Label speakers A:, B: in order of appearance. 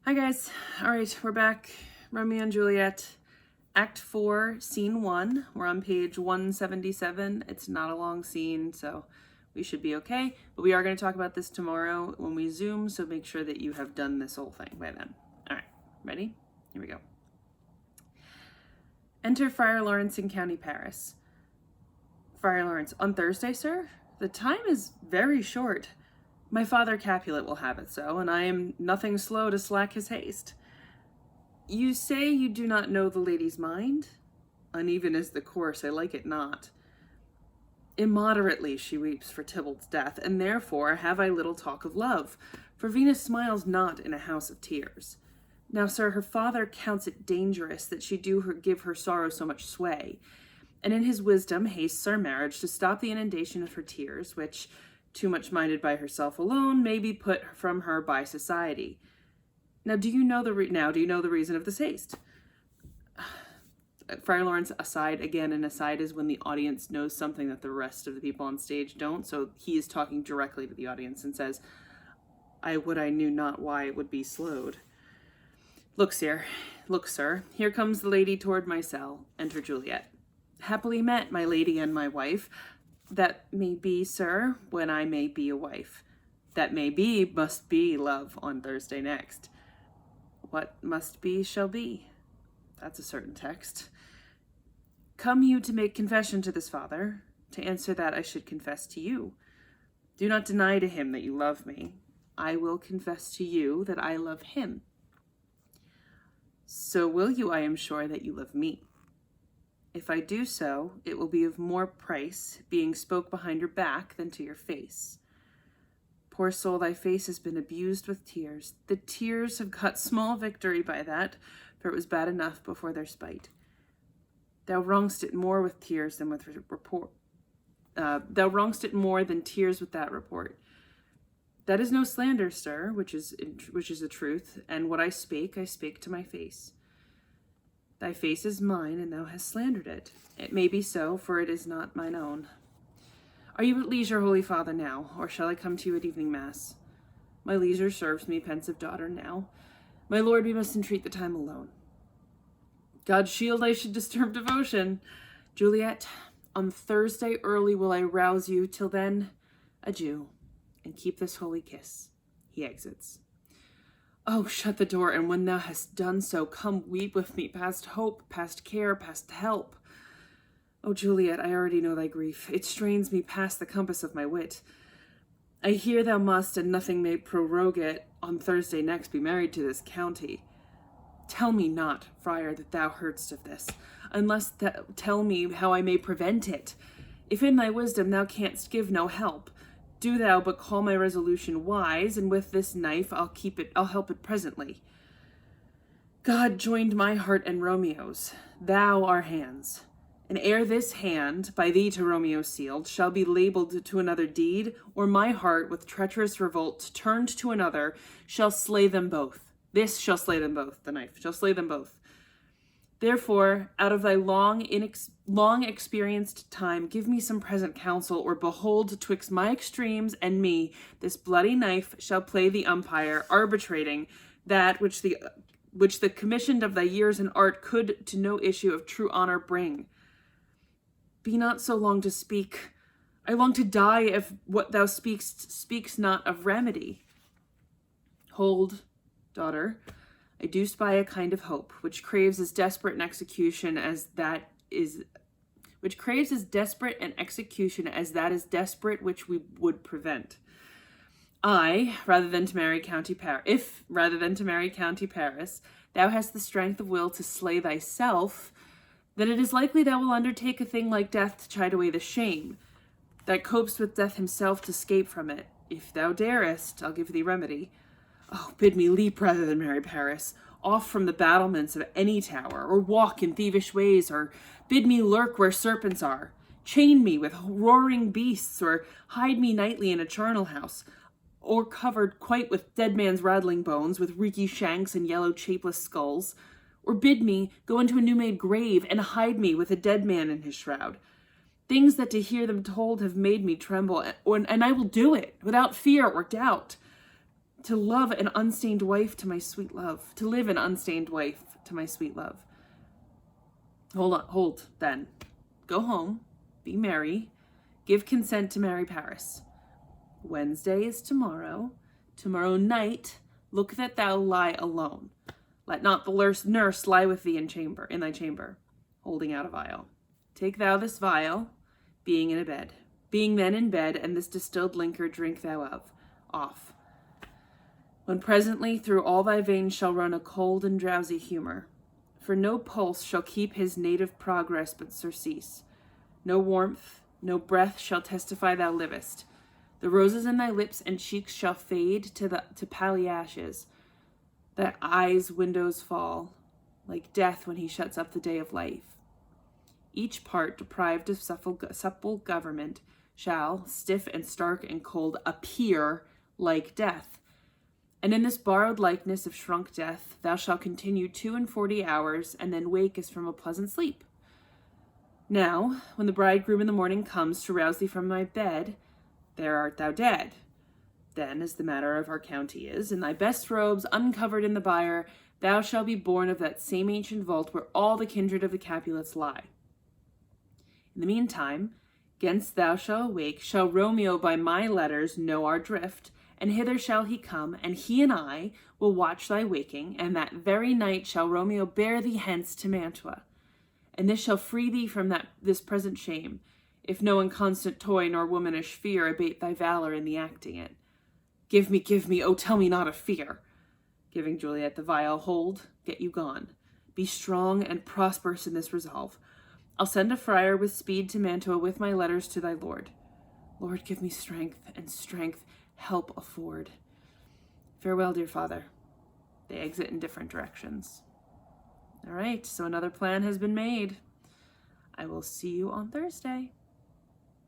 A: Hi guys. All right, we're back. Romeo and Juliet, Act 4, Scene 1. We're on page 177. It's not a long scene, so we should be okay. But we are going to talk about this tomorrow when we Zoom, so make sure that you have done this whole thing by then. All right, ready? Here we go. Enter Friar Lawrence in County Paris. Friar Lawrence, on Thursday, sir? The time is very short. My father Capulet will have it so, and I am nothing slow to slack his haste. You say you do not know the lady's mind? Uneven is the course, I like it not. Immoderately she weeps for Tybalt's death, and therefore have I little talk of love, for Venus smiles not in a house of tears. Now, sir, her father counts it dangerous that she give her sorrow so much sway, and in his wisdom hastes our marriage to stop the inundation of her tears, which, too much minded by herself alone, may be put from her by society. Now, do you know the reason of this haste? Friar Lawrence, aside again, and aside is when the audience knows something that the rest of the people on stage don't. So he is talking directly to the audience and says, I knew not why it would be slowed. Look, sir, here comes the lady toward my cell. Enter Juliet. Happily met, my lady and my wife. That may be, sir, when I may be a wife. That may be, must be, love, on Thursday next. What must be, shall be. That's a certain text. Come you to make confession to this father? To answer that I should confess to you. Do not deny to him that you love me. I will confess to you that I love him. So will you, I am sure, that you love me. If I do so, it will be of more price, being spoke behind your back than to your face. Poor soul, thy face has been abused with tears. The tears have got small victory by that, for it was bad enough before their spite. Thou wrongst it more with tears than with report. Thou wrongst it more than tears with that report. That is no slander, sir, which is the truth, and what I spake to my face. Thy face is mine, and thou hast slandered it. It may be so, for it is not mine own. Are you at leisure, holy father, now, or shall I come to you at evening mass? My leisure serves me, pensive daughter, now. My lord, we must entreat the time alone. God shield I should disturb devotion. Juliet, on Thursday early will I rouse you. Till then, adieu, and keep this holy kiss. He exits. Oh, shut the door, and when thou hast done so, come weep with me past hope, past care, past help. Oh, Juliet, I already know thy grief. It strains me past the compass of my wit. I hear thou must, and nothing may prorogue it, on Thursday next be married to this county. Tell me not, friar, that thou heardst of this, unless thou tell me how I may prevent it. If in thy wisdom thou canst give no help, do thou but call my resolution wise, and with this knife I'll help it presently. God joined my heart and Romeo's, thou our hands. And ere this hand, by thee to Romeo sealed, shall be labeled to another deed, or my heart with treacherous revolt turned to another, shall slay them both. This shall slay them both, the knife shall slay them both. Therefore, out of thy long experienced time, give me some present counsel, or behold, twixt my extremes and me, this bloody knife shall play the umpire, arbitrating that which the commissioned of thy years and art could to no issue of true honor bring. Be not so long to speak. I long to die if what thou speaks not of remedy. Hold, daughter, I do spy a kind of hope, which craves as desperate an execution as that is desperate which we would prevent. If rather than to marry County Paris, thou hast the strength of will to slay thyself, then it is likely thou will undertake a thing like death to chide away the shame, that copes with death himself to scape from it. If thou darest, I'll give thee remedy. Oh, bid me leap rather than marry Paris, off from the battlements of any tower, or walk in thievish ways, or bid me lurk where serpents are. Chain me with roaring beasts, or hide me nightly in a charnel house, or covered quite with dead man's rattling bones, with reeky shanks and yellow shapeless skulls, or bid me go into a new-made grave and hide me with a dead man in his shroud. Things that to hear them told have made me tremble, and I will do it without fear or doubt. to love an unstained wife to my sweet love, to live an unstained wife to my sweet love. Hold, then. Go home, be merry, give consent to marry Paris. Wednesday is tomorrow. Tomorrow night, look that thou lie alone. Let not the nurse lie with thee in thy chamber, holding out a vial. Take thou this vial, being then in bed, and this distilled liquor drink thou off. When presently through all thy veins shall run a cold and drowsy humor, for no pulse shall keep his native progress but surcease. No warmth, no breath shall testify thou livest. The roses in thy lips and cheeks shall fade to pally ashes. Thy eyes' windows fall, like death when he shuts up the day of life. Each part, deprived of supple government, shall, stiff and stark and cold, appear like death. And in this borrowed likeness of shrunk death, thou shalt continue 42 hours, and then wake as from a pleasant sleep. Now, when the bridegroom in the morning comes to rouse thee from thy bed, there art thou dead. Then, as the matter of our county is, in thy best robes, uncovered in the byre, thou shalt be born of that same ancient vault where all the kindred of the Capulets lie. In the meantime, 'gainst thou shalt awake, shall Romeo by my letters know our drift, and hither shall he come, and he and I will watch thy waking, and that very night shall Romeo bear thee hence to Mantua. And this shall free thee from this present shame, if no inconstant toy nor womanish fear abate thy valor in the acting it. Give me, oh tell me not of fear. Giving Juliet the vial, hold, get you gone. Be strong and prosperous in this resolve. I'll send a friar with speed to Mantua with my letters to thy lord. Lord, give me strength, and strength help afford. Farewell, dear father. They exit in different directions. All right, so another plan has been made. I will see you on Thursday.